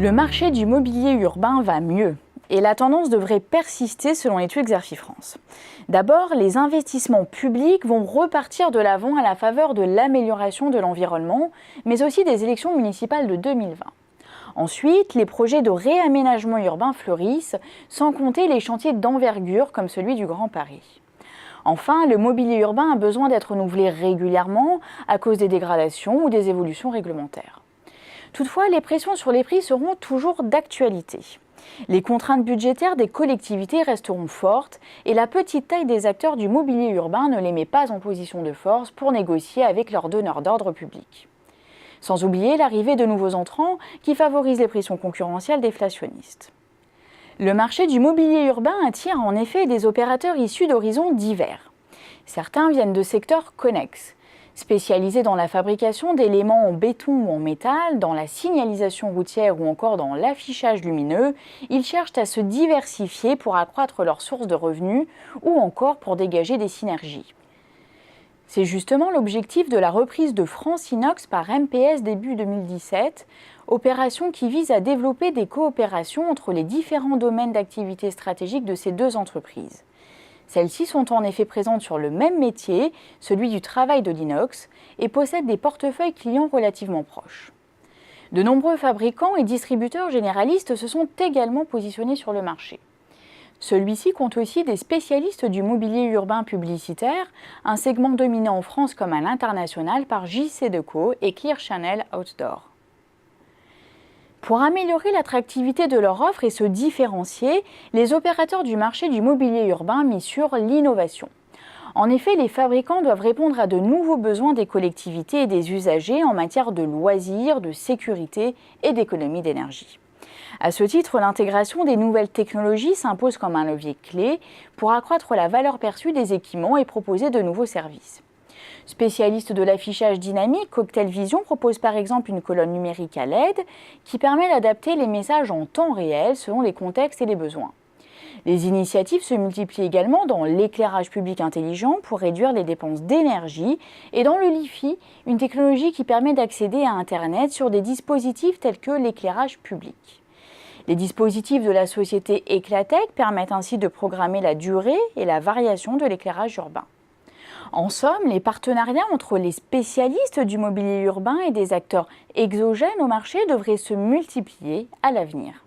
Le marché du mobilier urbain va mieux et la tendance devrait persister selon l'étude Xerfi-France. D'abord, les investissements publics vont repartir de l'avant à la faveur de l'amélioration de l'environnement, mais aussi des élections municipales de 2020. Ensuite, les projets de réaménagement urbain fleurissent, sans compter les chantiers d'envergure comme celui du Grand Paris. Enfin, le mobilier urbain a besoin d'être renouvelé régulièrement à cause des dégradations ou des évolutions réglementaires. Toutefois, les pressions sur les prix seront toujours d'actualité. Les contraintes budgétaires des collectivités resteront fortes et la petite taille des acteurs du mobilier urbain ne les met pas en position de force pour négocier avec leurs donneurs d'ordre publics. Sans oublier l'arrivée de nouveaux entrants qui favorisent les pressions concurrentielles déflationnistes. Le marché du mobilier urbain attire en effet des opérateurs issus d'horizons divers. Certains viennent de secteurs connexes, spécialisés dans la fabrication d'éléments en béton ou en métal, dans la signalisation routière ou encore dans l'affichage lumineux. Ils cherchent à se diversifier pour accroître leurs sources de revenus ou encore pour dégager des synergies. C'est justement l'objectif de la reprise de France Inox par MPS début 2017, opération qui vise à développer des coopérations entre les différents domaines d'activité stratégique de ces deux entreprises. Celles-ci sont en effet présentes sur le même métier, celui du travail de l'inox, et possèdent des portefeuilles clients relativement proches. De nombreux fabricants et distributeurs généralistes se sont également positionnés sur le marché. Celui-ci compte aussi des spécialistes du mobilier urbain publicitaire, un segment dominé en France comme à l'international par JC Deco et Clear Channel Outdoor. Pour améliorer l'attractivité de leur offre et se différencier, les opérateurs du marché du mobilier urbain misent sur l'innovation. En effet, les fabricants doivent répondre à de nouveaux besoins des collectivités et des usagers en matière de loisirs, de sécurité et d'économie d'énergie. À ce titre, l'intégration des nouvelles technologies s'impose comme un levier clé pour accroître la valeur perçue des équipements et proposer de nouveaux services. Spécialiste de l'affichage dynamique, Cocktail Vision propose par exemple une colonne numérique à LED qui permet d'adapter les messages en temps réel selon les contextes et les besoins. Les initiatives se multiplient également dans l'éclairage public intelligent pour réduire les dépenses d'énergie et dans le Li-Fi, une technologie qui permet d'accéder à Internet sur des dispositifs tels que l'éclairage public. Les dispositifs de la société Eclatec permettent ainsi de programmer la durée et la variation de l'éclairage urbain. En somme, les partenariats entre les spécialistes du mobilier urbain et des acteurs exogènes au marché devraient se multiplier à l'avenir.